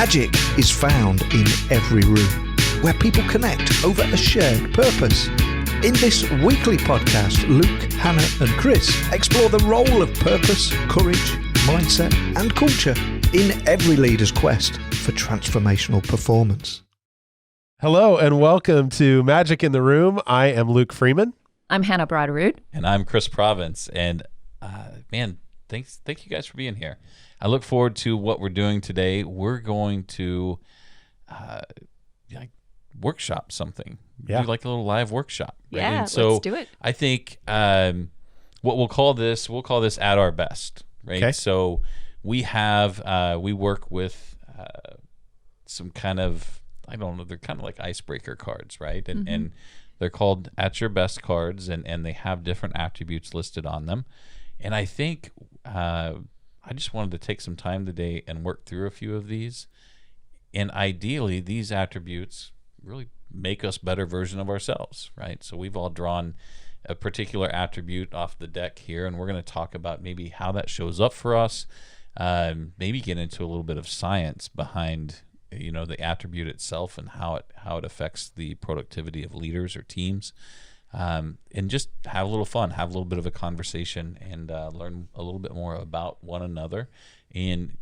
Magic is found in every room, where people connect over a shared purpose. In this weekly podcast, Luke, Hannah and Chris explore the role of purpose, courage, mindset and culture in every leader's quest for transformational performance. Hello and welcome to Magic in the Room. I am Luke Freeman. I'm Hannah Broderud. And I'm Chris Province. And man, thank you guys for being here. I look forward to what we're doing today. We're going to workshop something. Yeah. Do like a little live workshop. Right? Yeah, and so let's do it. I think what we'll call this at our best, right? Okay. So we have we work with some kind of, I don't know, they're kind of like icebreaker cards, right? And they're called At Your Best cards, and they have different attributes listed on them. And I think I just wanted to take some time today and work through a few of these. And ideally, these attributes really make us better version of ourselves, right? So we've all drawn a particular attribute off the deck here, and we're going to talk about maybe how that shows up for us, maybe get into a little bit of science behind the attribute itself and how it affects the productivity of leaders or teams, and just have a little fun, have a little bit of a conversation, and learn a little bit more about one another, and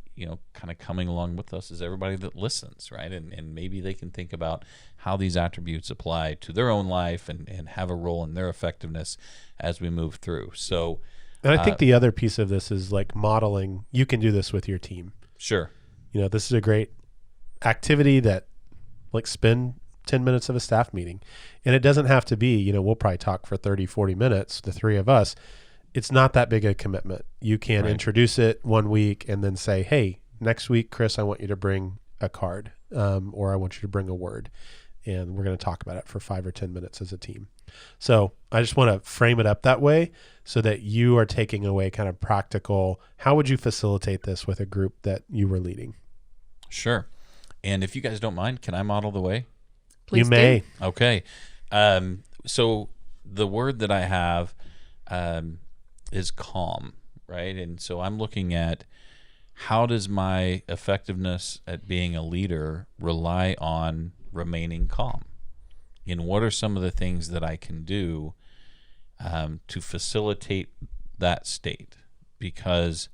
kind of coming along with us is everybody that listens, right? And maybe they can think about how these attributes apply to their own life and have a role in their effectiveness as we move through. So, And I think the other piece of this is like modeling. You can do this with your team. Sure. This is a great activity that spend 10 minutes of a staff meeting. And it doesn't have to be, we'll probably talk for 30, 40 minutes, the three of us. It's not that big a commitment. You can introduce it one week and then say, hey, next week, Chris, I want you to bring a card or I want you to bring a word. And we're going to talk about it for 5 or 10 minutes as a team. So I just want to frame it up that way so that you are taking away kind of practical, how would you facilitate this with a group that you were leading? Sure. And if you guys don't mind, can I model the way? Please you may. do. Okay. So the word that I have is calm, right? And so I'm looking at how does my effectiveness at being a leader rely on remaining calm? And what are some of the things that I can do to facilitate that state? Because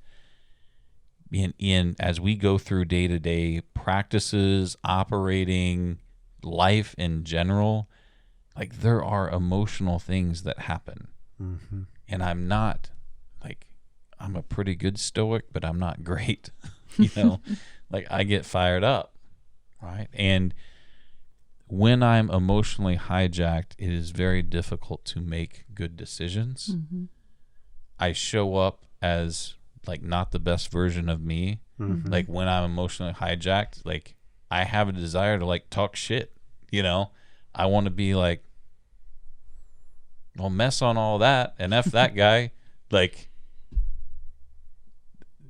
in as we go through day-to-day practices, operating, life in general, like there are emotional things that happen. Mm-hmm. And I'm not I'm a pretty good stoic, but I'm not great. Like I get fired up, right? And when I'm emotionally hijacked, it is very difficult to make good decisions. Mm-hmm. I show up as not the best version of me. Mm-hmm. Like when I'm emotionally hijacked, I have a desire to talk shit. I want to be well, mess on all that and F that guy.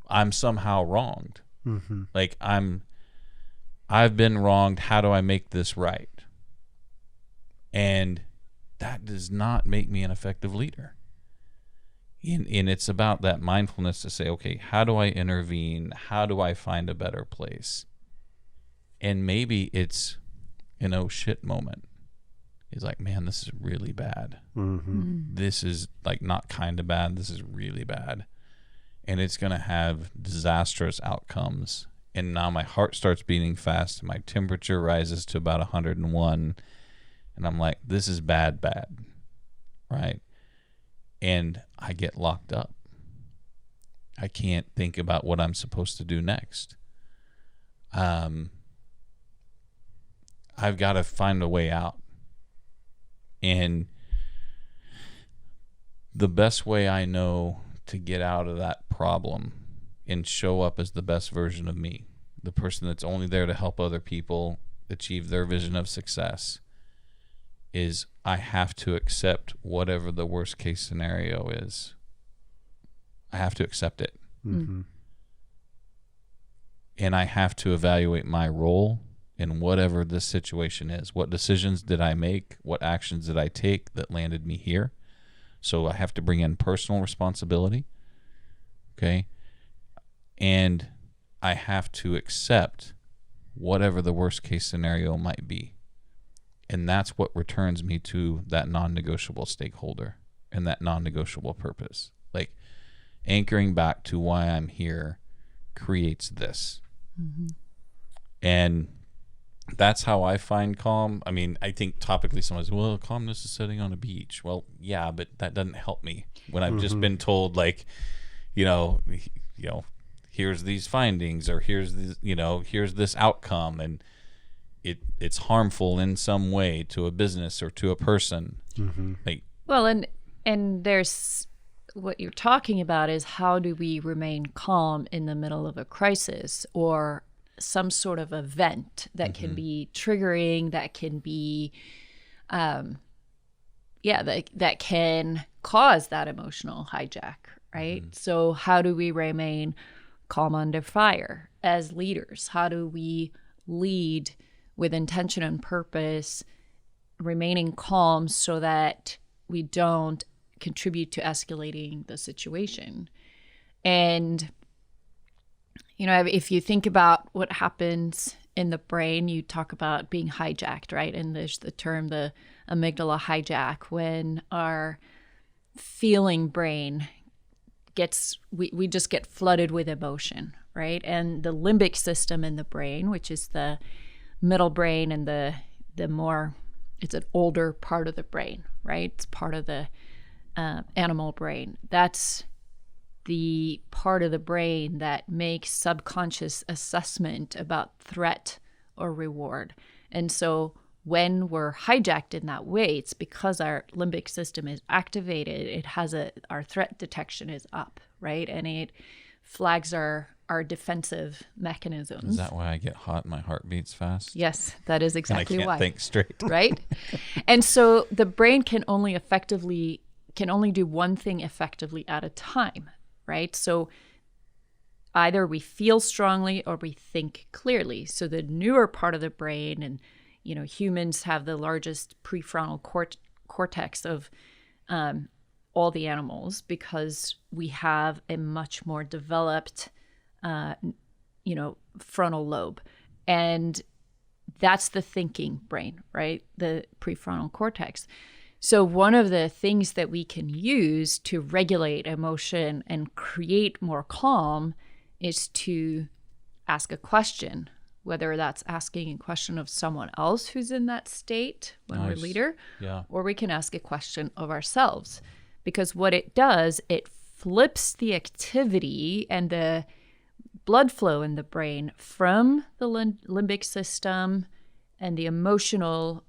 I'm somehow wronged. Mm-hmm. I've been wronged. How do I make this right? And that does not make me an effective leader. And it's about that mindfulness to say, okay, how do I intervene? How do I find a better place? And maybe it's an oh shit moment. He's like, man, this is really bad. Mm-hmm. This is not kind of bad. This is really bad. And it's going to have disastrous outcomes. And now my heart starts beating fast. My temperature rises to about 101. And I'm like, this is bad, right? And I get locked up. I can't think about what I'm supposed to do next. I've got to find a way out. And the best way I know to get out of that problem and show up as the best version of me, the person that's only there to help other people achieve their vision of success, is I have to accept whatever the worst case scenario is. I have to accept it. Mm-hmm. And I have to evaluate my role in whatever this situation is. What decisions did I make? What actions did I take that landed me here? So I have to bring in personal responsibility. Okay. And I have to accept whatever the worst case scenario might be. And that's what returns me to that non-negotiable stakeholder and that non-negotiable purpose. Like anchoring back to why I'm here creates this. Mm-hmm. And that's how I find calm. I mean, I think topically someone says, well, calmness is sitting on a beach. Well, yeah, but that doesn't help me when I've just been told, like, here's these findings, or here's this outcome, and it's harmful in some way to a business or to a person. Like, well, and there's what you're talking about is how do we remain calm in the middle of a crisis or some sort of event that can be triggering, that can be, that can cause that emotional hijack, right? So how do we remain calm under fire as leaders? How do we lead with intention and purpose, remaining calm so that we don't contribute to escalating the situation? And if you think about what happens in the brain, you talk about being hijacked, right? And there's the term, the amygdala hijack, when our feeling brain we just get flooded with emotion, right? And the limbic system in the brain, which is the middle brain and it's an older part of the brain, right? It's part of the animal brain. That's the part of the brain that makes subconscious assessment about threat or reward. And so when we're hijacked in that way, it's because our limbic system is activated. Our threat detection is up, right? And it flags our defensive mechanisms. Is that why I get hot and my heart beats fast? Yes, that is exactly and I can't why. think straight. Right? And so the brain can only do one thing effectively at a time, right? So either we feel strongly or we think clearly. So the newer part of the brain, and humans have the largest prefrontal cortex of all the animals because we have a much more developed frontal lobe. And that's the thinking brain, right? The prefrontal cortex. So one of the things that we can use to regulate emotion and create more calm is to ask a question, whether that's asking a question of someone else who's in that state when we're leader, or we can ask a question of ourselves. Because what it does, it flips the activity and the blood flow in the brain from the limbic system and the emotional,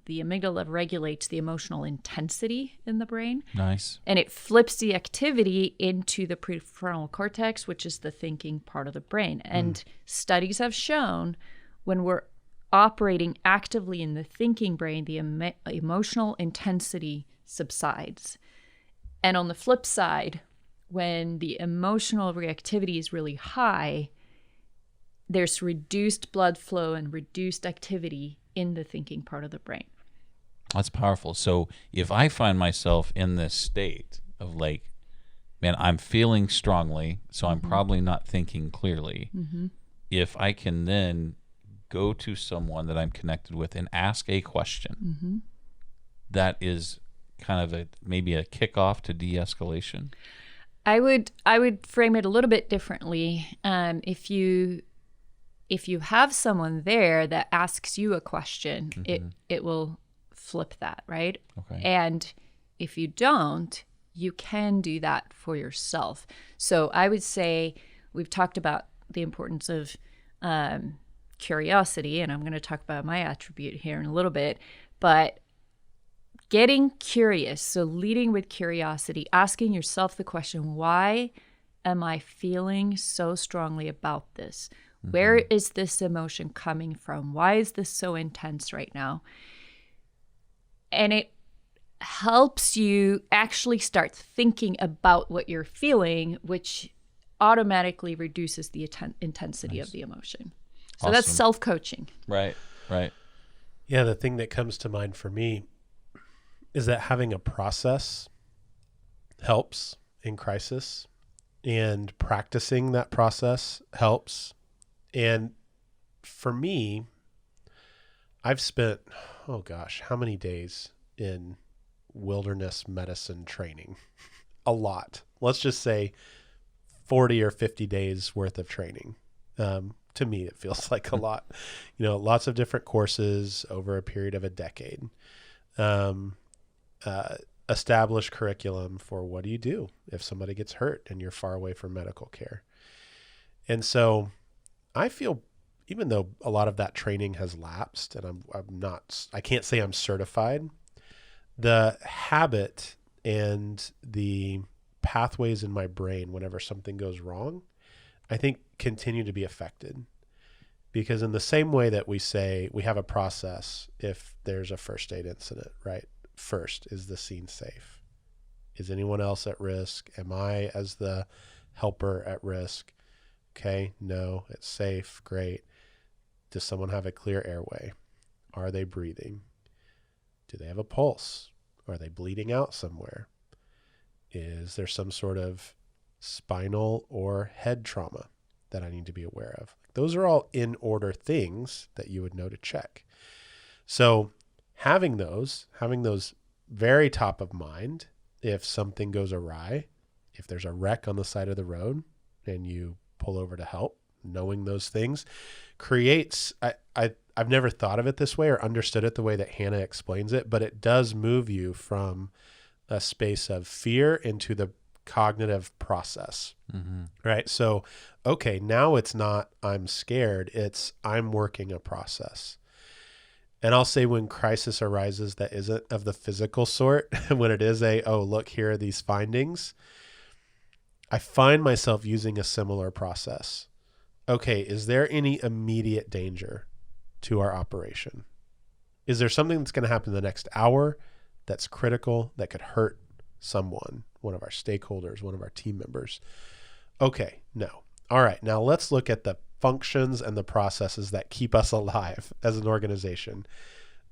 the amygdala regulates the emotional intensity in the brain. Nice. And it flips the activity into the prefrontal cortex, which is the thinking part of the brain. And studies have shown when we're operating actively in the thinking brain, the emotional intensity subsides. And on the flip side, when the emotional reactivity is really high, there's reduced blood flow and reduced activity in the thinking part of the brain. That's powerful. So if I find myself in this state of like, man, I'm feeling strongly, so I'm probably not thinking clearly. If I can then go to someone that I'm connected with and ask a question, that is kind of maybe a kickoff to de-escalation. I would frame it a little bit differently. If you have someone there that asks you a question, it will flip that, right? Okay. And if you don't, you can do that for yourself. So I would say we've talked about the importance of curiosity, and I'm going to talk about my attribute here in a little bit, but getting curious, so leading with curiosity, asking yourself the question, why am I feeling so strongly about this? Where is this emotion coming from? Why is this so intense right now? And it helps you actually start thinking about what you're feeling, which automatically reduces the intensity of the emotion. So that's self-coaching. Right. Yeah, the thing that comes to mind for me is that having a process helps in crisis, and practicing that process helps. And for me, I've spent, oh gosh, how many days in wilderness medicine training? A lot. Let's just say 40 or 50 days worth of training. To me, it feels like a lot. Lots of different courses over a period of a decade. Established curriculum for what do you do if somebody gets hurt and you're far away from medical care. And so I feel, even though a lot of that training has lapsed and I can't say I'm certified, the habit and the pathways in my brain whenever something goes wrong, I think continue to be affected. Because in the same way that we say we have a process if there's a first aid incident, right? First, is the scene safe? Is anyone else at risk? Am I, as the helper, at risk? Okay, no, it's safe, great. Does someone have a clear airway? Are they breathing? Do they have a pulse? Are they bleeding out somewhere? Is there some sort of spinal or head trauma that I need to be aware of? Those are all in order things that you would know to check. So having those very top of mind, if something goes awry, if there's a wreck on the side of the road and you pull over to help, knowing those things creates, I've never thought of it this way or understood it the way that Hannah explains it, but it does move you from a space of fear into the cognitive process, right? So, okay, now it's not I'm scared, it's I'm working a process. And I'll say when crisis arises that isn't of the physical sort, when it is look, here are these findings, I find myself using a similar process. Okay, is there any immediate danger to our operation? Is there something that's going to happen in the next hour that's critical, that could hurt someone, one of our stakeholders, one of our team members? Okay, no. All right, now let's look at the functions and the processes that keep us alive as an organization.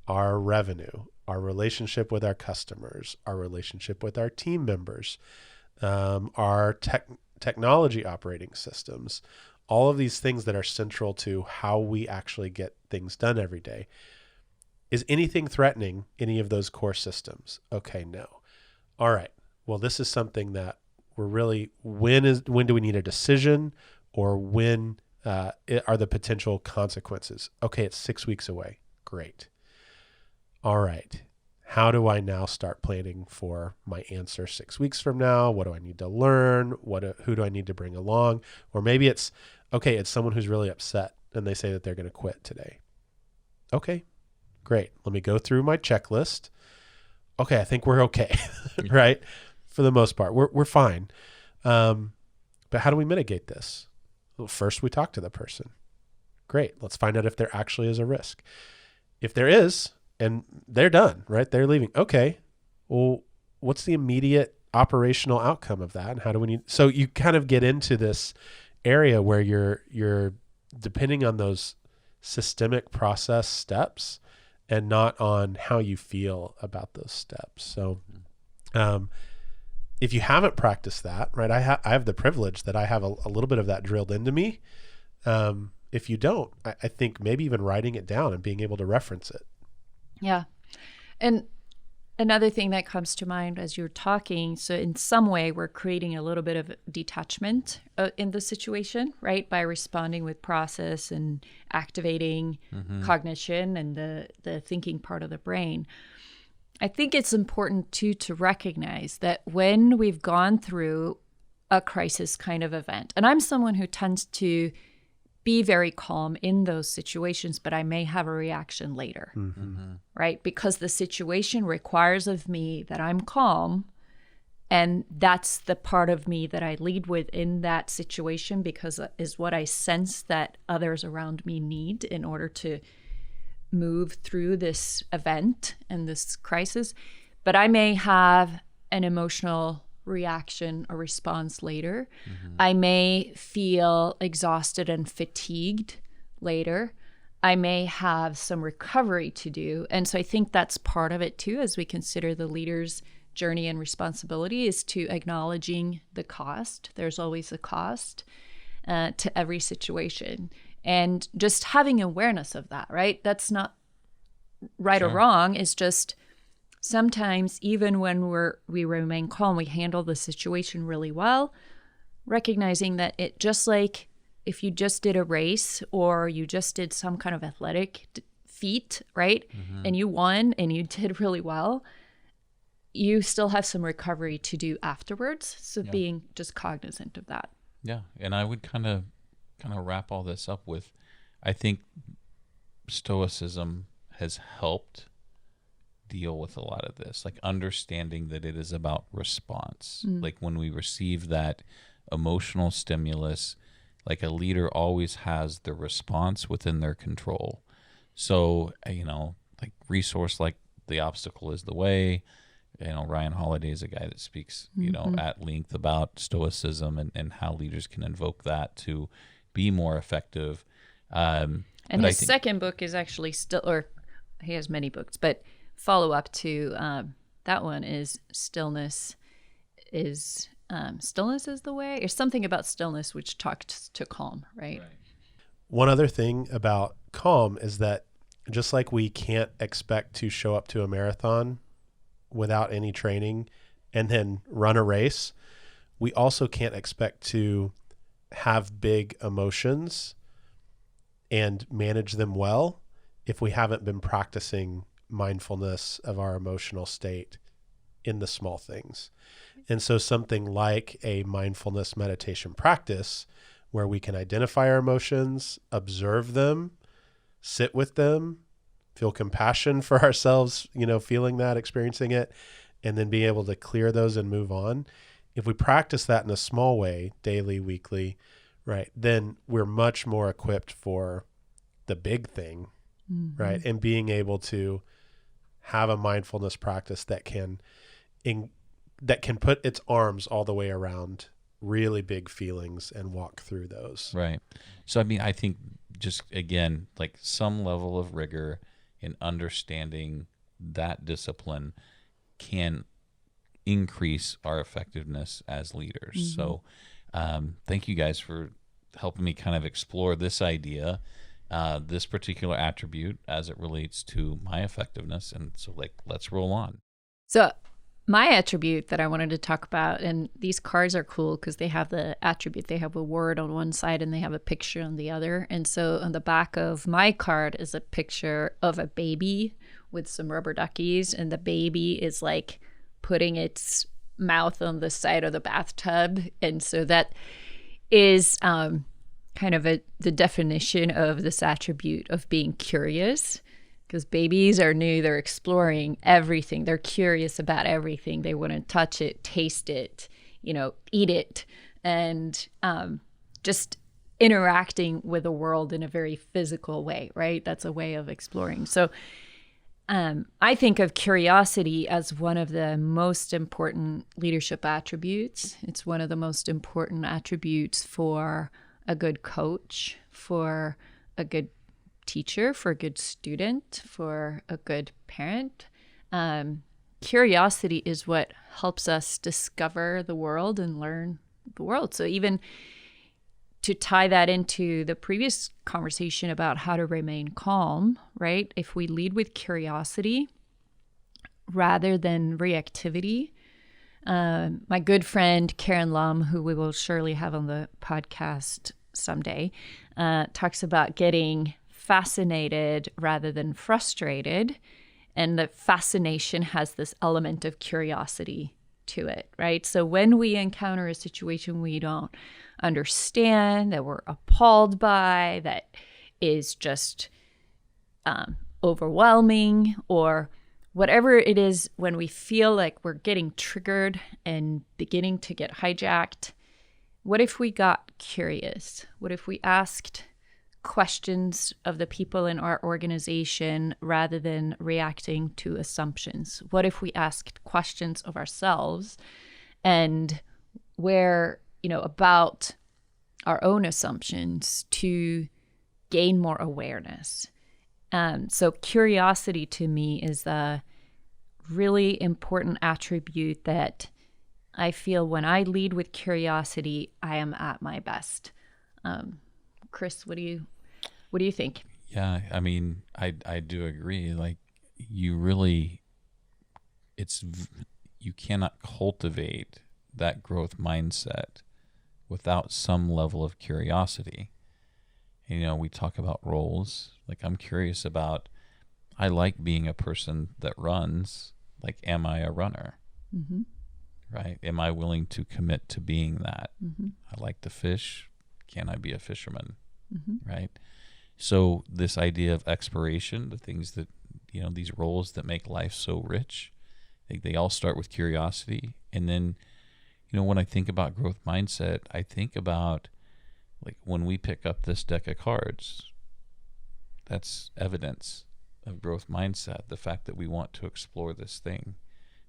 Our revenue, our relationship with our customers, our relationship with our team members, our technology operating systems, all of these things that are central to how we actually get things done every day. Is anything threatening any of those core systems? Okay, no. All right, well, this is something that we're really, when do we need a decision, or when are the potential consequences? Okay, it's 6 weeks away. Great. All right. How do I now start planning for my answer 6 weeks from now? What do I need to learn? Who do I need to bring along? Or maybe it's someone who's really upset and they say that they're going to quit today. Okay, great. Let me go through my checklist. Okay, I think we're okay, right? For the most part, we're fine. But how do we mitigate this? Well, first, we talk to the person. Great. Let's find out if there actually is a risk. If there is, and they're done, right? They're leaving. Okay. Well, what's the immediate operational outcome of that? And how do we need? So you kind of get into this area where you're depending on those systemic process steps and not on how you feel about those steps. So, if you haven't practiced that, right, I have the privilege that I have a little bit of that drilled into me. If you don't, I think maybe even writing it down and being able to reference it. Yeah. And another thing that comes to mind as you're talking, so in some way we're creating a little bit of detachment in the situation, right? By responding with process and activating cognition and the thinking part of the brain. I think it's important too to recognize that when we've gone through a crisis kind of event, and I'm someone who tends to be very calm in those situations, but I may have a reaction later, right? Because the situation requires of me that I'm calm, and that's the part of me that I lead with in that situation, because it is what I sense that others around me need in order to move through this event and this crisis. But I may have an emotional reaction or response later. I may feel exhausted and fatigued later. I may have some recovery to do. And so I think that's part of it too, as we consider the leader's journey and responsibility, is to acknowledging the cost. There's always a cost to every situation. And just having awareness of that, right? That's not right or Sure. wrong. It's just sometimes even when we remain calm, we handle the situation really well, recognizing that it just like if you just did a race or you just did some kind of athletic feat, right? And you won and you did really well, you still have some recovery to do afterwards. So being just cognizant of that. Yeah, and I would kind of wrap all this up with, I think Stoicism has helped deal with a lot of this, like understanding that it is about response. Like when we receive that emotional stimulus, like a leader always has the response within their control. So, like resource like the obstacle is the way. Ryan Holiday is a guy that speaks, at length about Stoicism and how leaders can invoke that to be more effective. And his second book is actually still, or he has many books, but follow up to that one is Stillness is the way, or something about stillness, which talks to calm, right? One other thing about calm is that just like we can't expect to show up to a marathon without any training and then run a race, we also can't expect to have big emotions and manage them well if we haven't been practicing mindfulness of our emotional state in the small things. And so something like a mindfulness meditation practice where we can identify our emotions, observe them, sit with them, feel compassion for ourselves, feeling that, experiencing it, and then being able to clear those and move on. If we practice that in a small way, daily, weekly, right, then we're much more equipped for the big thing, right? And being able to have a mindfulness practice that can put its arms all the way around really big feelings and walk through those. Right. So, I think just, again, like some level of rigor in understanding that discipline can increase our effectiveness as leaders. So thank you guys for helping me kind of explore this idea, this particular attribute as it relates to my effectiveness. And so let's roll on. So my attribute that I wanted to talk about, and these cards are cool because they have the attribute. They have a word on one side and they have a picture on the other. And so on the back of my card is a picture of a baby with some rubber duckies. And the baby is like putting its mouth on the side of the bathtub. And so that is kind of the definition of this attribute of being curious. Because babies are new, they're exploring everything. They're curious about everything. They want to touch it, taste it, eat it, and just interacting with the world in a very physical way, right? That's a way of exploring. So I think of curiosity as one of the most important leadership attributes. It's one of the most important attributes for a good coach, for a good teacher, for a good student, for a good parent. Curiosity is what helps us discover the world and learn the world. So even to tie that into the previous conversation about how to remain calm, right? If we lead with curiosity rather than reactivity, my good friend Karen Lum, who we will surely have on the podcast someday, talks about getting fascinated rather than frustrated. And the fascination has this element of curiosity to it, right? So when we encounter a situation we don't understand, that we're appalled by, that is just overwhelming, or whatever it is, when we feel like we're getting triggered and beginning to get hijacked, what if we got curious? What if we asked questions of the people in our organization rather than reacting to assumptions? What if we asked questions of ourselves and about our own assumptions to gain more awareness? So curiosity to me is a really important attribute that I feel when I lead with curiosity, I am at my best. Chris, what do you What do you think? Yeah, I mean, I do agree. Like, you cannot cultivate that growth mindset without some level of curiosity. And, we talk about roles. Like, I'm curious about, I like being a person that runs. Like, am I a runner? Mm-hmm. Right? Am I willing to commit to being that? Mm-hmm. I like to fish. Can I be a fisherman? Mm-hmm. Right? So this idea of exploration, the things that, these roles that make life so rich, I think they all start with curiosity. And then, when I think about growth mindset, I think about, like, when we pick up this deck of cards, that's evidence of growth mindset, the fact that we want to explore this thing.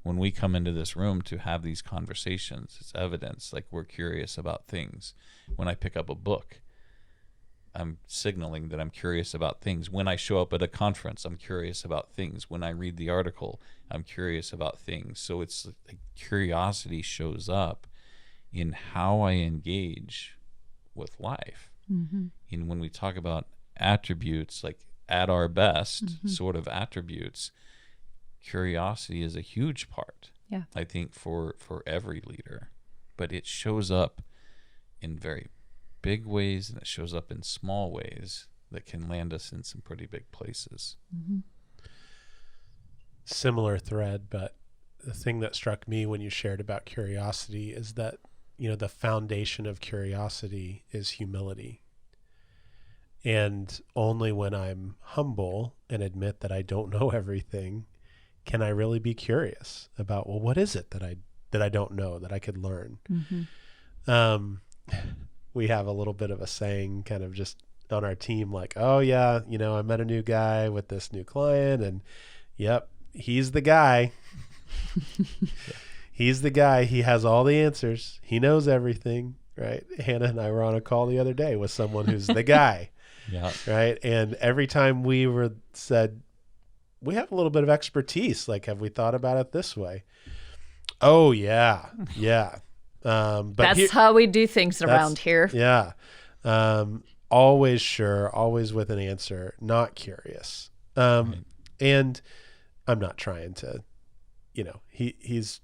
When we come into this room to have these conversations, it's evidence, like, we're curious about things. When I pick up a book, I'm signaling that I'm curious about things. When I show up at a conference, I'm curious about things. When I read the article, I'm curious about things. So it's like curiosity shows up in how I engage with life. Mm-hmm. And when we talk about attributes, like at our best Mm-hmm. sort of attributes, curiosity is a huge part. Yeah. I think for every leader, but it shows up in very big ways, and it shows up in small ways that can land us in some pretty big places. Mm-hmm. Similar thread, but the thing that struck me when you shared about curiosity is that, the foundation of curiosity is humility. And only when I'm humble and admit that I don't know everything can I really be curious about, well, what is it that I don't know that I could learn? Mm-hmm. We have a little bit of a saying kind of just on our team, like, oh yeah, I met a new guy with this new client, and yep, he's the guy. He's the guy. He has all the answers. He knows everything, right? Hannah and I were on a call the other day with someone who's the guy. Yeah. Right. And every time we said, we have a little bit of expertise. Like, have we thought about it this way? Oh yeah. Yeah. But that's how we do things around here. Yeah. Always sure, always with an answer, not curious. Right. And I'm not trying to, he's,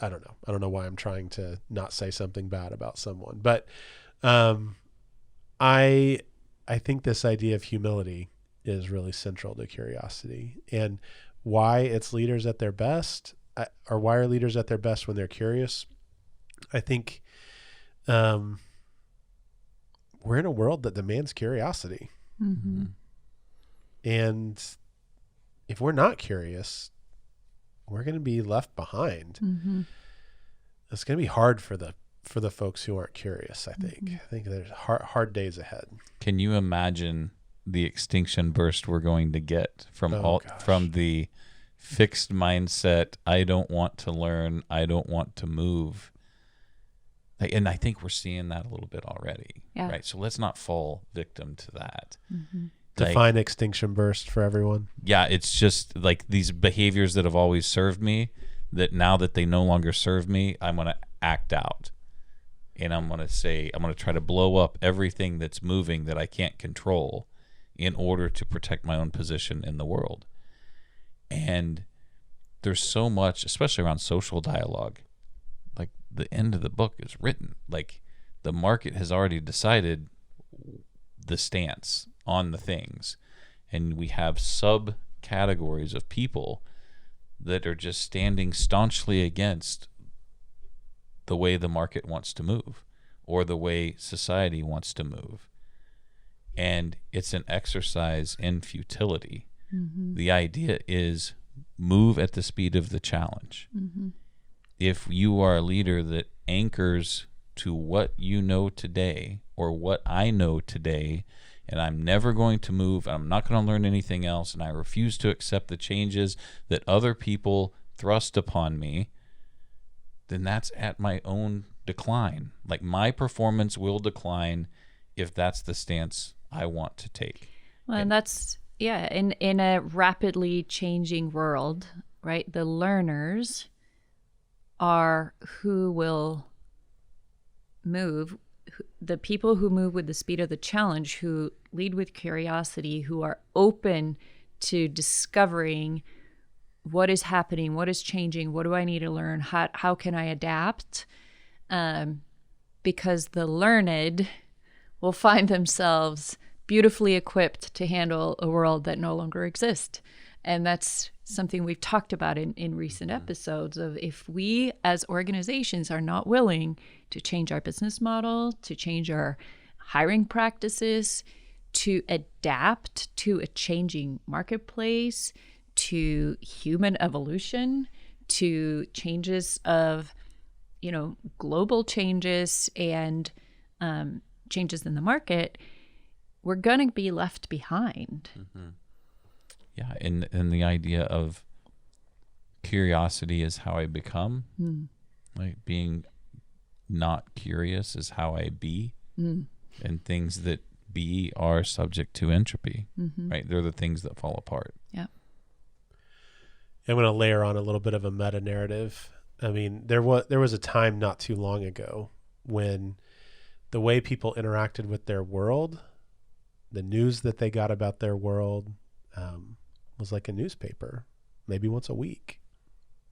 I don't know. I don't know why I'm trying to not say something bad about someone, but I think this idea of humility is really central to curiosity, and why it's leaders at their best, or why are leaders at their best when they're curious? I think we're in a world that demands curiosity. Mm-hmm. And if we're not curious, we're going to be left behind. Mm-hmm. It's going to be hard for the folks who aren't curious, I think. Mm-hmm. I think there's hard days ahead. Can you imagine the extinction burst we're going to get from from the fixed mindset, I don't want to learn, I don't want to move? And I think we're seeing that a little bit already. Yeah. Right. So let's not fall victim to that. Mm-hmm. Define extinction burst for everyone. Yeah, it's just like these behaviors that have always served me, that now that they no longer serve me, I'm going to act out. And I'm going to try to blow up everything that's moving that I can't control in order to protect my own position in the world. And there's so much, especially around social dialogue. Like, the end of the book is written. Like, the market has already decided the stance on the things, and we have subcategories of people that are just standing staunchly against the way the market wants to move or the way society wants to move. And it's an exercise in futility. Mm-hmm. The idea is move at the speed of the challenge. Mm-hmm. If you are a leader that anchors to what you know today or what I know today, and I'm never going to move, and I'm not going to learn anything else, and I refuse to accept the changes that other people thrust upon me, then that's at my own decline. Like, my performance will decline if that's the stance I want to take. Well, and that's, in a rapidly changing world, right? The learners are who will move, the people who move with the speed of the challenge, who lead with curiosity, who are open to discovering what is happening, what is changing, what do I need to learn, how can I adapt? Because the learned will find themselves beautifully equipped to handle a world that no longer exists. And that's something we've talked about in recent episodes of, if we as organizations are not willing to change our business model, to change our hiring practices, to adapt to a changing marketplace, to human evolution, to changes of, global changes and changes in the market, we're going to be left behind. Mm-hmm. Yeah, and the idea of curiosity is how I become. Like being not curious is how I be. And things that be are subject to entropy, right? They're the things that fall apart. Yeah. I'm going to layer on a little bit of a meta narrative. I mean, there was a time not too long ago when the way people interacted with their world, the news that they got about their world, was like a newspaper, maybe once a week,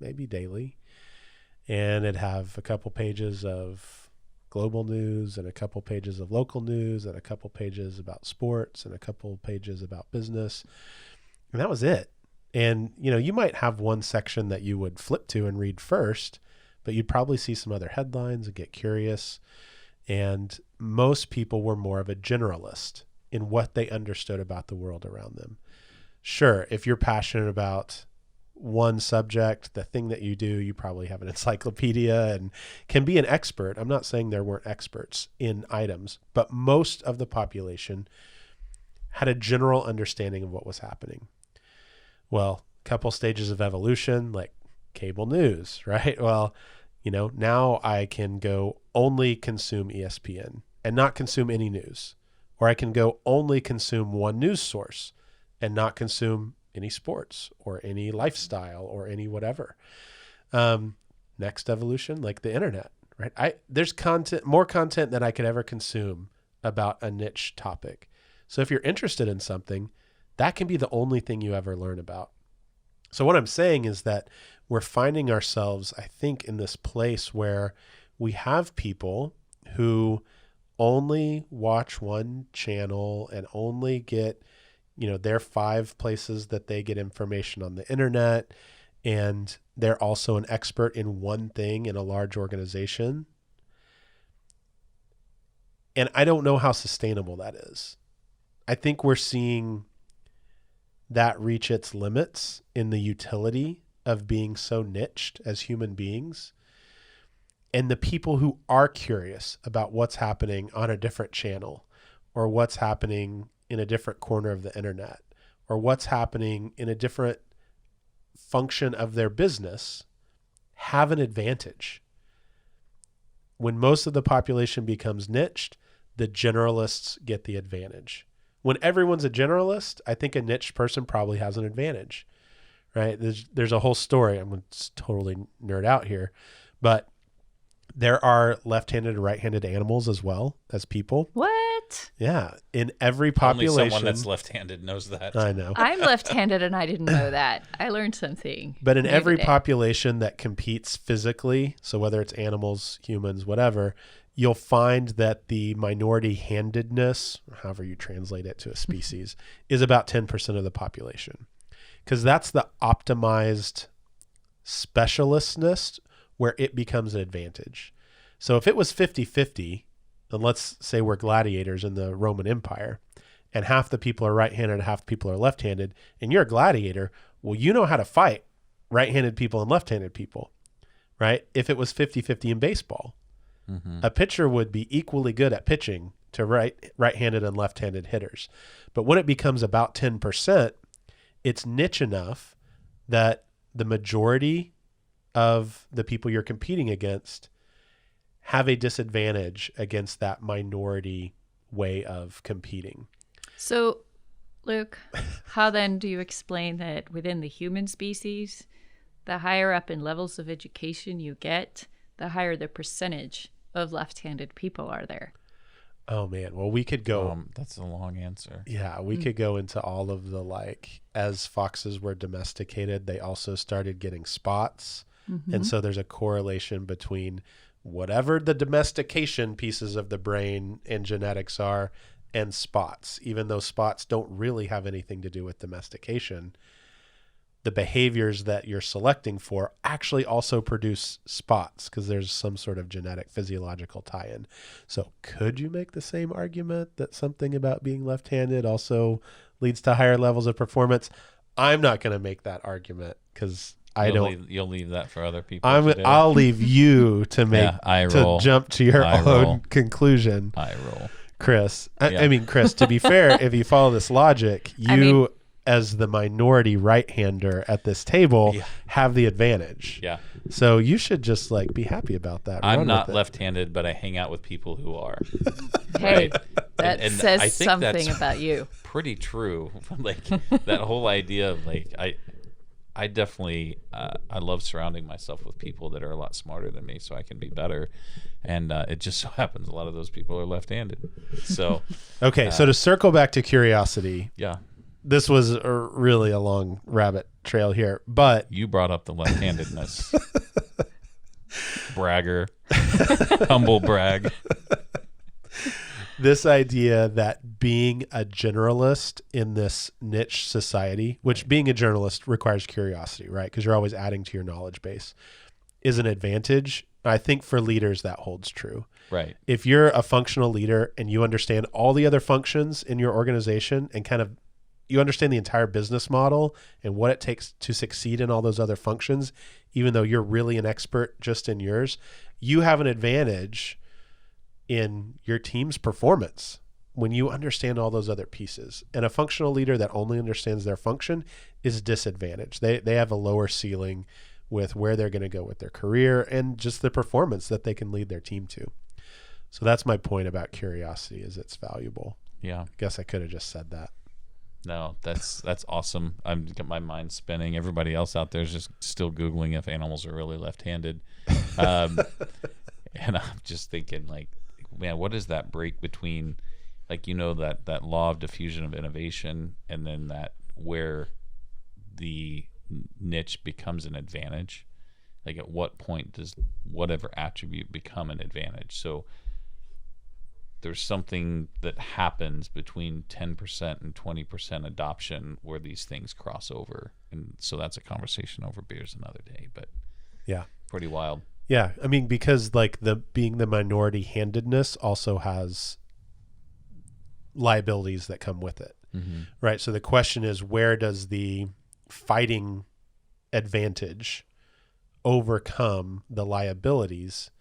maybe daily. And it'd have a couple pages of global news and a couple pages of local news and a couple pages about sports and a couple pages about business. And that was it. And, you might have one section that you would flip to and read first, but you'd probably see some other headlines and get curious. And most people were more of a generalist in what they understood about the world around them. Sure, if you're passionate about one subject, the thing that you do, you probably have an encyclopedia and can be an expert. I'm not saying there weren't experts in items, but most of the population had a general understanding of what was happening. Well, a couple stages of evolution, like cable news, right? Well, now I can go only consume ESPN and not consume any news, or I can go only consume one news source and not consume any sports or any lifestyle or any whatever. Next evolution, like the internet, right? There's more content than I could ever consume about a niche topic. So if you're interested in something, that can be the only thing you ever learn about. So what I'm saying is that we're finding ourselves, I think, in this place where we have people who only watch one channel and only get their 5 places that they get information on the internet, and they're also an expert in one thing in a large organization. And I don't know how sustainable that is. I think we're seeing that reach its limits in the utility of being so niched as human beings. And the people who are curious about what's happening on a different channel, or what's happening in a different corner of the internet, or what's happening in a different function of their business, have an advantage. When most of the population becomes niched, the generalists get the advantage. When everyone's a generalist, I think a niche person probably has an advantage, right? There's a whole story. I'm going to totally nerd out here, but there are left-handed and right-handed animals as well as people. What? Yeah. In every population. Only someone that's left-handed knows that. I know. I'm left-handed and I didn't know that. I learned something. But in every population that competes physically, so whether it's animals, humans, whatever, you'll find that the minority-handedness, however you translate it to a species, is about 10% of the population. Because that's the optimized specialistness where it becomes an advantage. So if it was 50-50, and let's say we're gladiators in the Roman Empire, and half the people are right-handed and half the people are left-handed, and you're a gladiator, well, you know how to fight right-handed people and left-handed people, right? If it was 50-50 in baseball, a pitcher would be equally good at pitching to right-handed and left-handed hitters. But when it becomes about 10%, it's niche enough that the majority of the people you're competing against have a disadvantage against that minority way of competing. So, Luke, how then do you explain that within the human species, the higher up in levels of education you get, the higher the percentage of left-handed people are there? Oh man. Well, we could go. That's a long answer. Yeah, we could go into all of the as foxes were domesticated, they also started getting spots. And so there's a correlation between whatever the domestication pieces of the brain and genetics are and spots. Even though spots don't really have anything to do with domestication, the behaviors that you're selecting for actually also produce spots because there's some sort of genetic physiological tie-in. So could you make the same argument that something about being left-handed also leads to higher levels of performance? I'm not going to make that argument because You'll leave that for other people. I'll leave you to make to jump to your own conclusion. I roll, Chris. I mean, Chris. To be fair, if you follow this logic, as the minority right-hander at this table, have the advantage. Yeah. So you should just be happy about that. I'm not left-handed, but I hang out with people who are. Hey, right? that says something about you. Pretty true. That whole idea of I definitely I love surrounding myself with people that are a lot smarter than me so I can be better. And it just so happens a lot of those people are left-handed. So okay, so to circle back to curiosity. Yeah. This was really a long rabbit trail here, but you brought up the left-handedness. Bragger. Humble brag. This idea that being a generalist in this niche society, which being a journalist requires curiosity, right? Because you're always adding to your knowledge base, is an advantage. I think for leaders that holds true. Right. If you're a functional leader and you understand all the other functions in your organization and you understand the entire business model and what it takes to succeed in all those other functions, even though you're really an expert just in yours, you have an advantage in your team's performance when you understand all those other pieces. And a functional leader that only understands their function is disadvantaged. They have a lower ceiling with where they're going to go with their career and just the performance that they can lead their team to. So that's my point about curiosity, is it's valuable. Yeah. I guess I could have just said that. No, that's awesome. I'm got my mind spinning. Everybody else out there is just still Googling if animals are really left-handed. And I'm just thinking man, what is that break between that law of diffusion of innovation and then that where the niche becomes an advantage? At what point does whatever attribute become an advantage? So there's something that happens between 10% and 20% adoption where these things cross over. And so that's a conversation over beers another day, but yeah, pretty wild. Yeah. I mean, because being the minority handedness also has liabilities that come with it. Mm-hmm. Right. So the question is, where does the fighting advantage overcome the liabilities?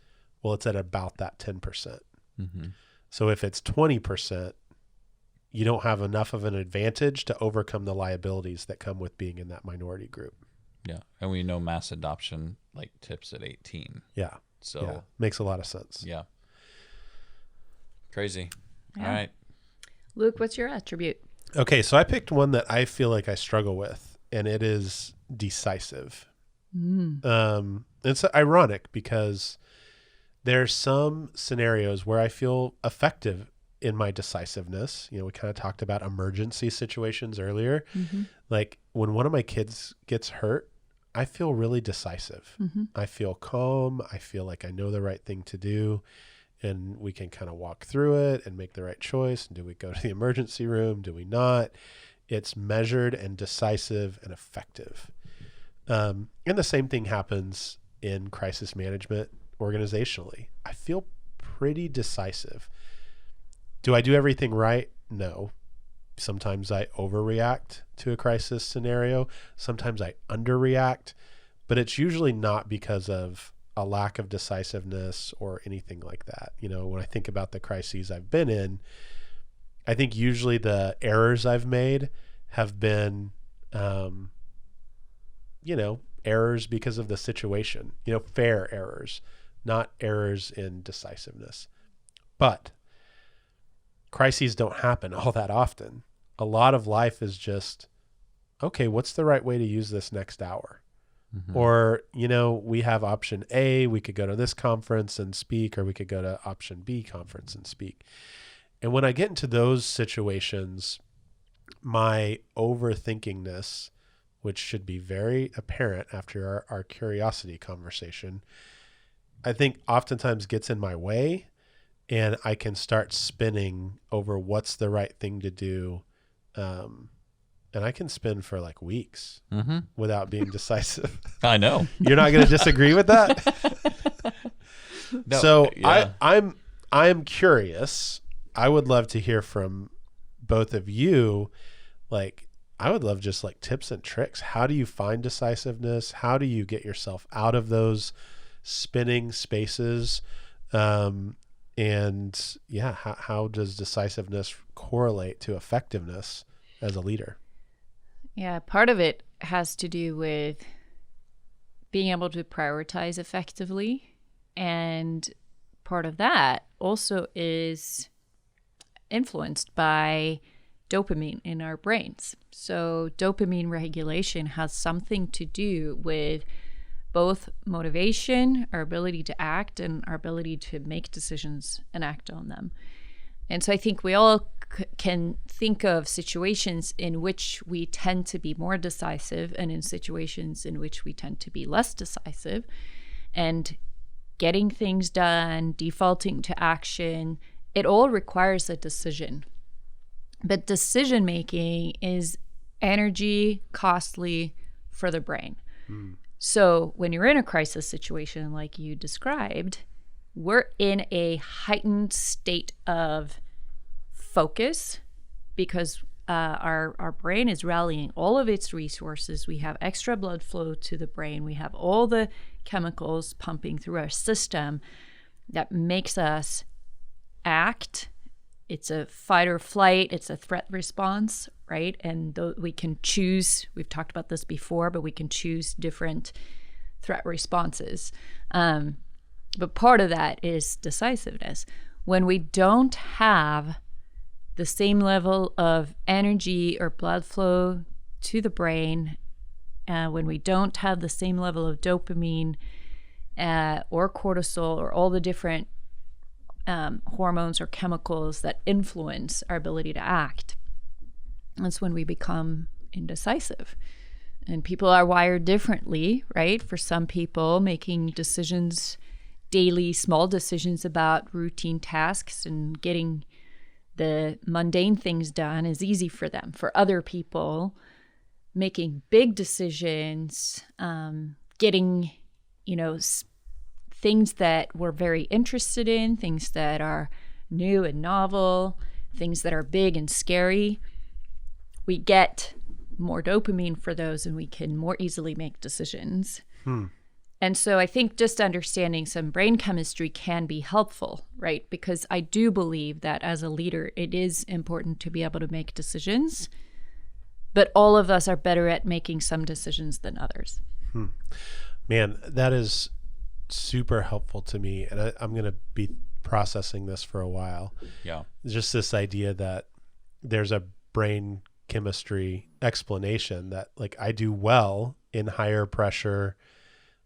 Well, it's at about that 10%. Mm-hmm. So if it's 20%, you don't have enough of an advantage to overcome the liabilities that come with being in that minority group. Yeah. And we know mass adoption tips at 18. Yeah. So yeah. Makes a lot of sense. Yeah. Crazy. Yeah. All right. Luke, what's your attribute? Okay. So I picked one that I feel like I struggle with, and it is decisive. It's ironic because there's some scenarios where I feel effective in my decisiveness. We kind of talked about emergency situations earlier. Mm-hmm. When one of my kids gets hurt, I feel really decisive. Mm-hmm. I feel calm. I feel like I know the right thing to do, and we can kind of walk through it and make the right choice. And do we go to the emergency room? Do we not? It's measured and decisive and effective. And the same thing happens in crisis management organizationally. I feel pretty decisive. Do I do everything right? No. Sometimes I overreact to a crisis scenario. Sometimes I underreact, but it's usually not because of a lack of decisiveness or anything like that. When I think about the crises I've been in, I think usually the errors I've made have been, errors because of the situation, fair errors, not errors in decisiveness. But crises don't happen all that often. A lot of life is just, okay, what's the right way to use this next hour? Mm-hmm. Or, we have option A, we could go to this conference and speak, or we could go to option B conference and speak. And when I get into those situations, my overthinkingness, which should be very apparent after our curiosity conversation, I think oftentimes gets in my way, and I can start spinning over what's the right thing to do. And I can spin for like weeks without being decisive. I know. You're not going to disagree with that? No, So yeah. I'm curious. I would love to hear from both of you. Like, I would love just like tips and tricks. How do you find decisiveness? How do you get yourself out of those spinning spaces? And yeah, how does decisiveness correlate to effectiveness as a leader? Yeah, part of it has to do with being able to prioritize effectively. And part of that also is influenced by dopamine in our brains. So dopamine regulation has something to do with both motivation, our ability to act, and our ability to make decisions and act on them. And so I think we all can think of situations in which we tend to be more decisive and in situations in which we tend to be less decisive. And getting things done, defaulting to action, it all requires a decision. But decision making is energy costly for the brain. So when you're in a crisis situation like you described, we're in a heightened state of focus because our brain is rallying all of its resources. We have extra blood flow to the brain. We have all the chemicals pumping through our system that makes us act. It's a fight or flight. It's a threat response, right? And we can choose, we've talked about this before, but we can choose different threat responses. But part of that is decisiveness. When we don't have the same level of energy or blood flow to the brain, when we don't have the same level of dopamine or cortisol or all the different hormones or chemicals that influence our ability to act, that's when we become indecisive. And people are wired differently, right? For some people, making decisions daily, small decisions about routine tasks and getting the mundane things done is easy for them. For other people, making big decisions, getting, things that we're very interested in, things that are new and novel, things that are big and scary, we get more dopamine for those and we can more easily make decisions. And so I think just understanding some brain chemistry can be helpful, right? Because I do believe that as a leader, it is important to be able to make decisions, but all of us are better at making some decisions than others. Man, that is super helpful to me. And I'm going to be processing this for a while. Yeah. Just this idea that there's a brain chemistry explanation that like I do well in higher pressure,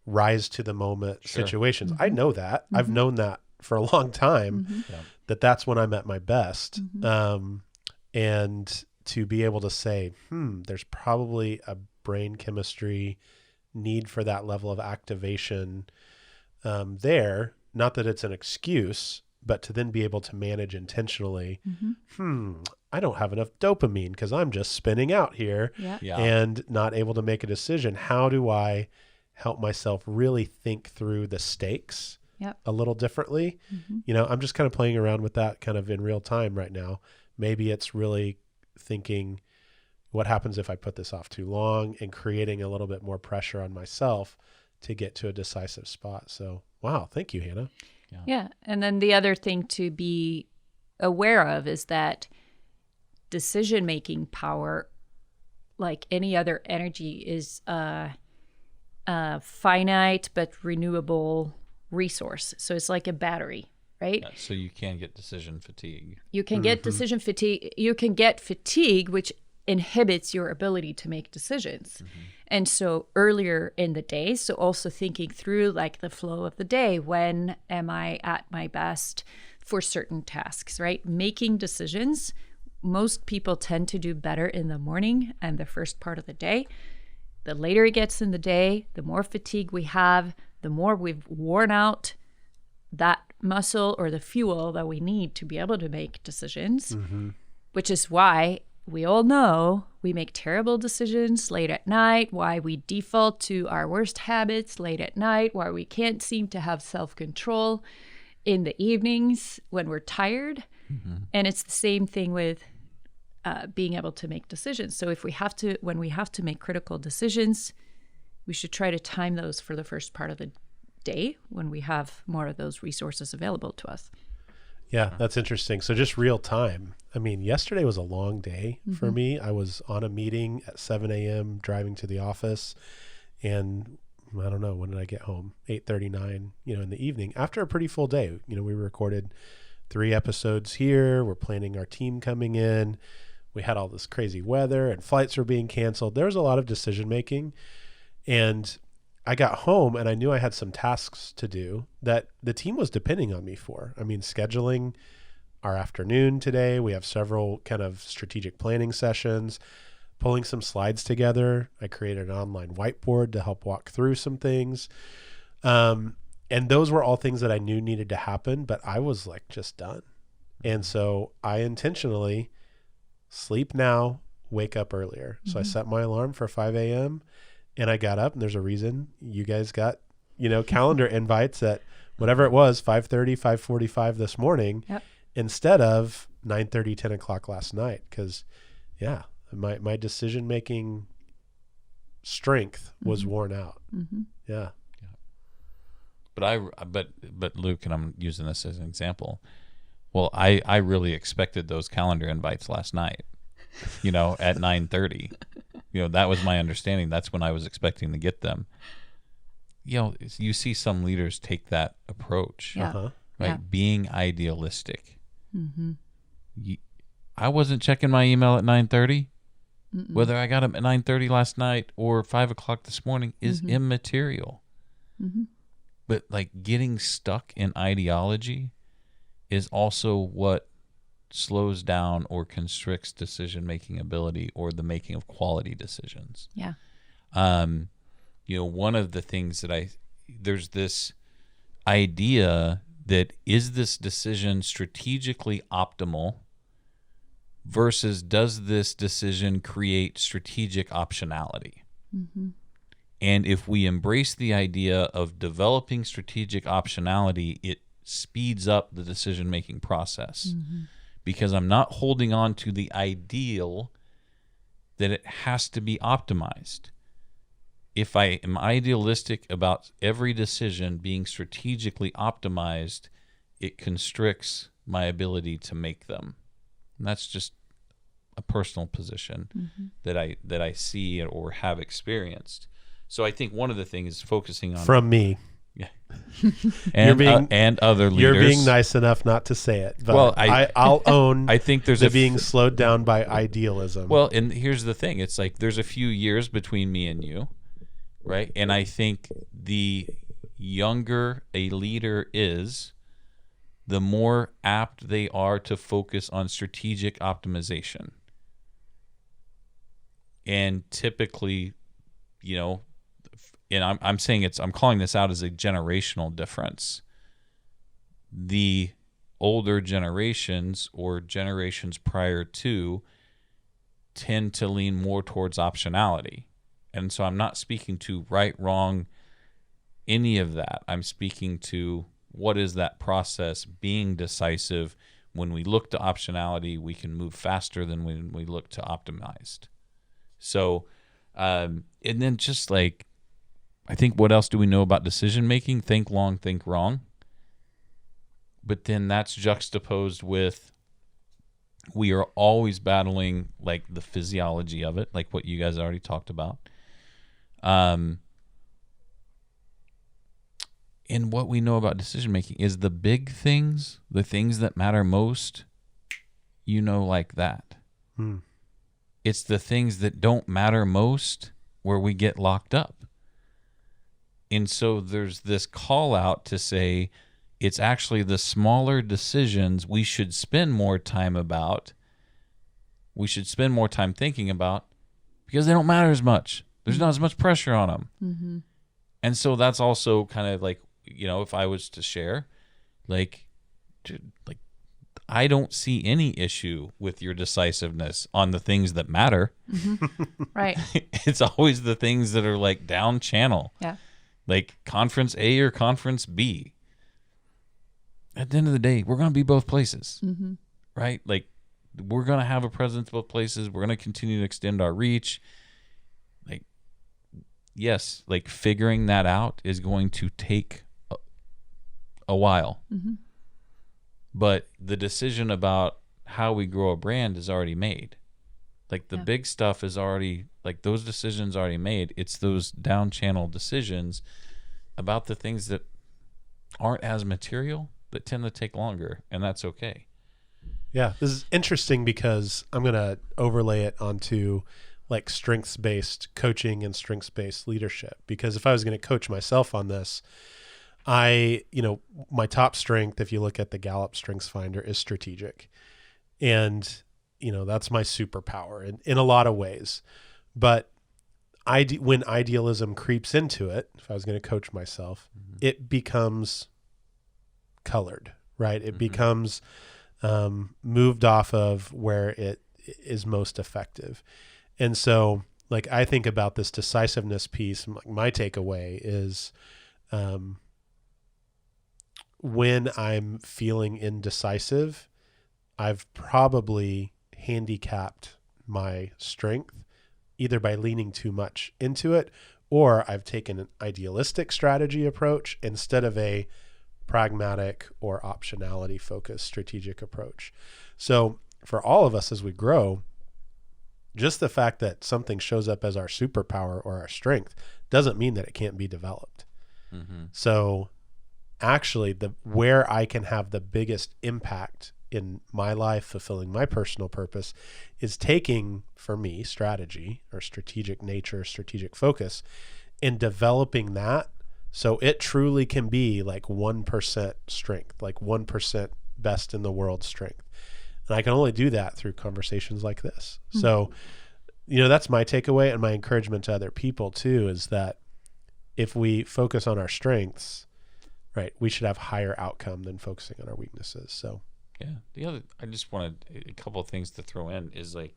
rise to the moment situations. I know that. I've known that for a long time, that's when I'm at my best. And to be able to say, there's probably a brain chemistry need for that level of activation there. Not that it's an excuse, but to then be able to manage intentionally, I don't have enough dopamine because I'm just spinning out here and not able to make a decision. How do I help myself really think through the stakes a little differently? I'm just kind of playing around with that kind of in real time right now. Maybe it's really thinking, what happens if I put this off too long, and creating a little bit more pressure on myself to get to a decisive spot. So, wow. Thank you, Hannah. Yeah. And then the other thing to be aware of is that decision-making power, like any other energy, is a finite but renewable resource. So it's like a battery, right? Yeah, so you can get decision fatigue. You can get decision fatigue. You can get fatigue, which inhibits your ability to make decisions. And so earlier in the day, so also thinking through like the flow of the day, when am I at my best for certain tasks, right? Making decisions, most people tend to do better in the morning and the first part of the day. The later it gets in the day, the more fatigue we have, the more we've worn out that muscle or the fuel that we need to be able to make decisions, which is why we all know we make terrible decisions late at night, why we default to our worst habits late at night, why we can't seem to have self-control in the evenings when we're tired. And it's the same thing with being able to make decisions. So when we have to make critical decisions, we should try to time those for the first part of the day when we have more of those resources available to us. Yeah, that's interesting. So just real time. I mean, yesterday was a long day for me. I was on a meeting at 7 a.m. driving to the office, and I don't know, when did I get home? 8:39, in the evening after a pretty full day. We recorded 3 episodes here. We're planning our team coming in. We had all this crazy weather and flights were being canceled. There was a lot of decision making, and I got home and I knew I had some tasks to do that the team was depending on me for. I mean, scheduling our afternoon today. We have several kind of strategic planning sessions, pulling some slides together. I created an online whiteboard to help walk through some things. And those were all things that I knew needed to happen, but I was like just done. And so I intentionally sleep now, wake up earlier. So I set my alarm for 5 a.m. and I got up, and there's a reason you guys got, calendar invites at whatever it was, 5:30, 5:45 this morning, instead of 9:30, 10 o'clock last night. Cause my decision-making strength was worn out. Yeah. But Luke, and I'm using this as an example. Well, I really expected those calendar invites last night, at 9:30. That was my understanding. That's when I was expecting to get them. You see some leaders take that approach, right? Yeah. Being idealistic. I wasn't checking my email at 9:30. Whether I got them at 9:30 last night or 5 o'clock this morning is immaterial. But getting stuck in ideology is also what slows down or constricts decision-making ability or the making of quality decisions. Yeah. One of the things that there's this idea that is this decision strategically optimal versus does this decision create strategic optionality? And if we embrace the idea of developing strategic optionality, it speeds up the decision-making process. Because I'm not holding on to the ideal that it has to be optimized. If I am idealistic about every decision being strategically optimized, it constricts my ability to make them. And that's just a personal position that I see or have experienced. So I think one of the things is focusing on from me. Yeah, and other leaders. You're being nice enough not to say it. But I'll own. I think there's being slowed down by idealism. Well, and here's the thing: it's there's a few years between me and you, right? And I think the younger a leader is, the more apt they are to focus on strategic optimization. And typically, and I'm saying I'm calling this out as a generational difference. The older generations or generations prior to tend to lean more towards optionality. And so I'm not speaking to right, wrong, any of that. I'm speaking to what is that process being decisive. When we look to optionality, we can move faster than when we look to optimized. So, and then just I think what else do we know about decision making? Think long, think wrong. But then that's juxtaposed with we are always battling the physiology of it, like what you guys already talked about. And what we know about decision making is the big things, the things that matter most, like that. It's the things that don't matter most where we get locked up. And so there's this call out to say, It's actually the smaller decisions we should spend more time thinking about, because they don't matter as much. There's not as much pressure on them. Mm-hmm. And so that's also kind of like, if I was to share, like I don't see any issue with your decisiveness on the things that matter. Mm-hmm. Right. It's always the things that are like down channel. Yeah. Like conference A or conference B. At the end of the day, we're going to be both places. Mm-hmm. Right? Like, we're going to have a presence both places. We're going to continue to extend our reach. Like, yes, like figuring that out is going to take a while. Mm-hmm. But the decision about how we grow a brand is already made. Like the big stuff is already, like those decisions already made. It's those down channel decisions about the things that aren't as material that tend to take longer, and that's okay. Yeah, this is interesting because I'm going to overlay it onto like strengths-based coaching and strengths-based leadership. Because if I was going to coach myself on this, my top strength, if you look at the Gallup Strengths Finder, is strategic. And, that's my superpower in a lot of ways. But when idealism creeps into it, if I was going to coach myself, it becomes colored, right? It becomes moved off of where it is most effective. And so, like, I think about this decisiveness piece. My takeaway is when I'm feeling indecisive, I've probably handicapped my strength either by leaning too much into it, or I've taken an idealistic strategy approach instead of a pragmatic or optionality focused strategic approach. So for all of us as we grow, just the fact that something shows up as our superpower or our strength doesn't mean that it can't be developed. Mm-hmm. So actually where I can have the biggest impact in my life, fulfilling my personal purpose, is taking, for me, strategy or strategic nature, strategic focus, and developing that so it truly can be like 1% strength, like 1% best in the world strength. And I can only do that through conversations like this. Mm-hmm. So, that's my takeaway, and my encouragement to other people too, is that if we focus on our strengths, right, we should have higher outcome than focusing on our weaknesses. So, yeah. I just wanted a couple of things to throw in is like,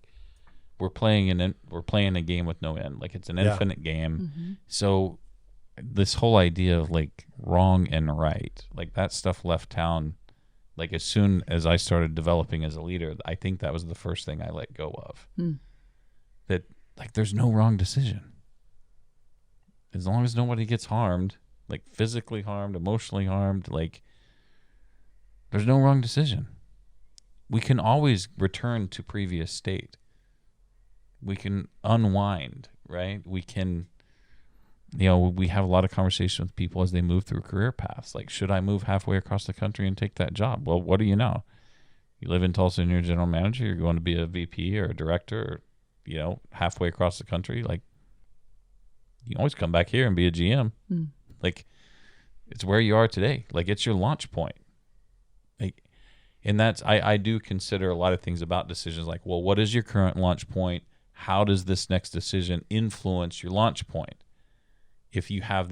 we're playing a game with no end. Like, it's an infinite game. Mm-hmm. So this whole idea of like wrong and right, like that stuff left town. Like, as soon as I started developing as a leader, I think that was the first thing I let go of. That, like, there's no wrong decision. As long as nobody gets harmed, like physically harmed, emotionally harmed, like, there's no wrong decision. We can always return to previous state. We can unwind, right? We can, we have a lot of conversation with people as they move through career paths. Like, should I move halfway across the country and take that job? Well, what do you know? You live in Tulsa and you're a general manager. You're going to be a VP or a director, or, halfway across the country. Like, you can always come back here and be a GM. Like, it's where you are today. Like, it's your launch point. Like, and that's, I do consider a lot of things about decisions. Like, well, what is your current launch point? How does this next decision influence your launch point? If you have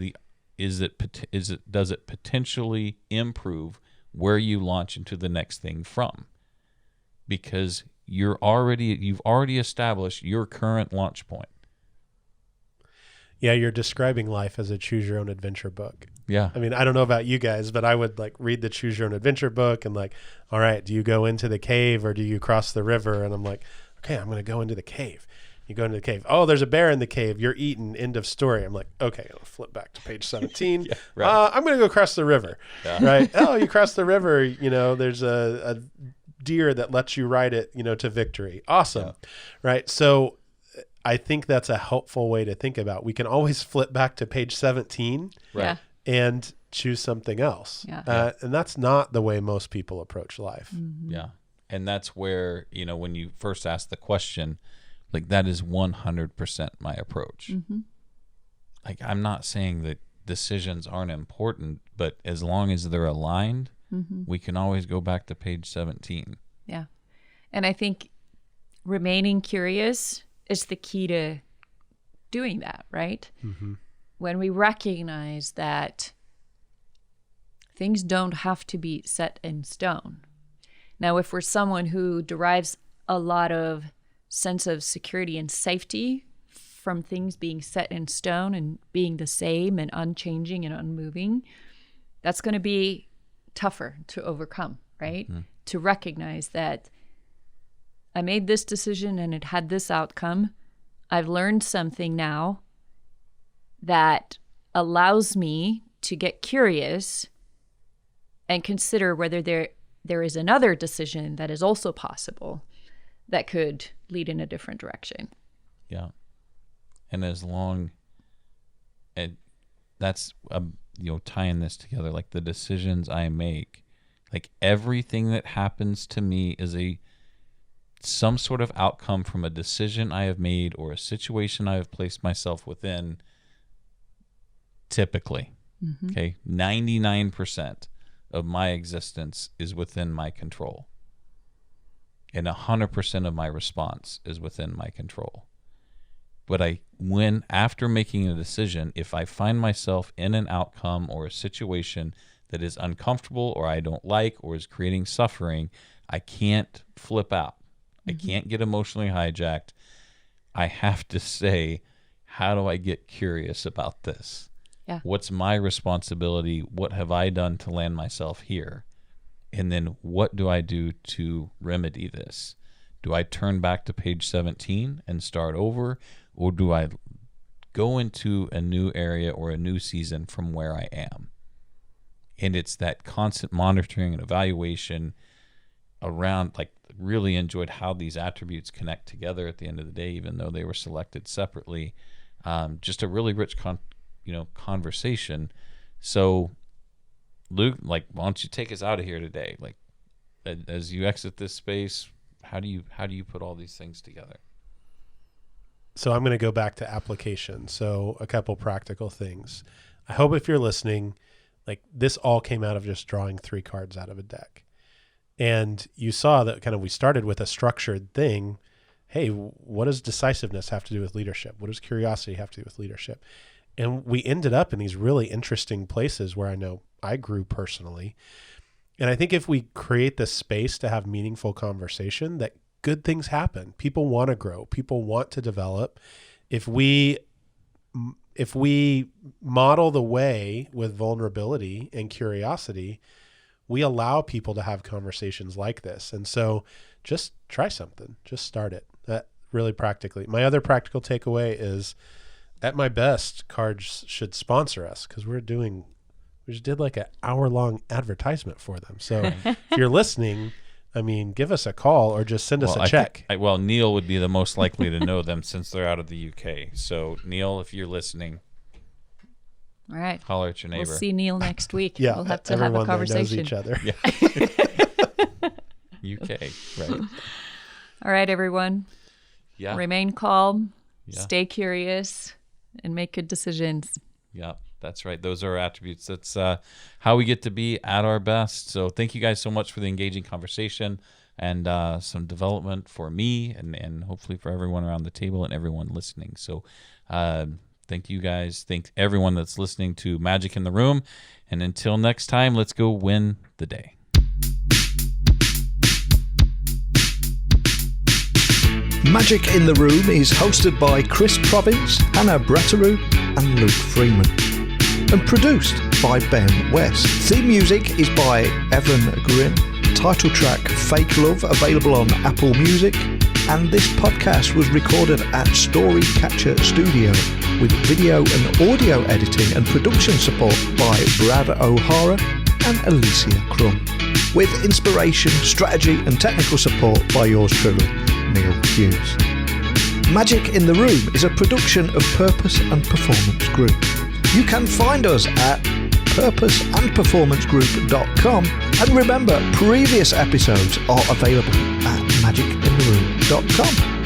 does it potentially improve where you launch into the next thing from? Because you've already established your current launch point. Yeah, you're describing life as a choose your own adventure book. Yeah. I mean, I don't know about you guys, but I would like read the choose your own adventure book and like, all right, do you go into the cave or do you cross the river? And I'm like, okay, I'm going to go into the cave. You go into the cave. Oh, there's a bear in the cave. You're eaten. End of story. I'm like, okay, I'll flip back to page 17. Yeah, right. I'm going to go cross the river. Yeah. Right. Oh, you cross the river. There's a deer that lets you ride it, to victory. Awesome. Yeah. Right. So I think that's a helpful way to think about. We can always flip back to page 17 and choose something else. Yeah. And that's not the way most people approach life. Mm-hmm. Yeah. And that's where, when you first ask the question, like, that is 100% my approach. Mm-hmm. Like, I'm not saying that decisions aren't important, but as long as they're aligned, we can always go back to page 17. Yeah. And I think remaining curious is the key to doing that, right? When we recognize that things don't have to be set in stone. Now, if we're someone who derives a lot of sense of security and safety from things being set in stone and being the same and unchanging and unmoving, that's going to be tougher to overcome, right? To recognize that I made this decision and it had this outcome. I've learned something now that allows me to get curious and consider whether there is another decision that is also possible that could lead in a different direction. Yeah. And as long, and that's, tying this together, like the decisions I make, like everything that happens to me is some sort of outcome from a decision I have made or a situation I have placed myself within, typically. Okay. 99% of my existence is within my control. And 100% of my response is within my control. But after making a decision, if I find myself in an outcome or a situation that is uncomfortable or I don't like or is creating suffering, I can't flip out. I can't get emotionally hijacked. I have to say, how do I get curious about this? Yeah. What's my responsibility? What have I done to land myself here? And then what do I do to remedy this? Do I turn back to page 17 and start over? Or do I go into a new area or a new season from where I am? And it's that constant monitoring and evaluation around, like, really enjoyed how these attributes connect together at the end of the day, even though they were selected separately. Just a really rich conversation. So Luke, like, why don't you take us out of here today? Like, as you exit this space, how do you put all these things together? So I'm going to go back to application. So a couple practical things. I hope if you're listening, like, this all came out of just drawing 3 cards out of a deck. And you saw that kind of we started with a structured thing. Hey, what does decisiveness have to do with leadership? What does curiosity have to do with leadership? And we ended up in these really interesting places where I know I grew personally. And I think if we create this space to have meaningful conversation, that good things happen. People want to grow. People want to develop. If we model the way with vulnerability and curiosity, we allow people to have conversations like this. And so just try something. Just start it. That really practically. My other practical takeaway is, at my best, cards should sponsor us, because we just did like an hour-long advertisement for them. So if you're listening, I mean, give us a call or just send us a check. Neil would be the most likely to know them since they're out of the UK. So Neil, if you're listening, all right, holler at your neighbor. We'll see Neil next week. Yeah, we'll have to have a conversation. Knows each other. Yeah. UK, right? All right, everyone. Yeah. Remain calm. Yeah. Stay curious. And make good decisions. Yeah, that's right. Those are our attributes. That's how we get to be at our best. So thank you guys so much for the engaging conversation and some development for me and hopefully for everyone around the table and everyone listening. So thank you guys. Thank everyone that's listening to Magic in the Room. And until next time, let's go win the day. Magic in the Room is hosted by Chris Province, Hannah Bratteroo and Luke Freeman, and produced by Ben West. Theme music is by Evan Grimm. Title track Fake Love available on Apple Music, and this podcast was recorded at Storycatcher Studio with video and audio editing and production support by Brad O'Hara and Alicia Crum, with inspiration, strategy and technical support by yours truly, Neil Hughes. Magic in the Room is a production of Purpose and Performance Group. You can find us at purposeandperformancegroup.com, and remember, previous episodes are available at magicintheroom.com.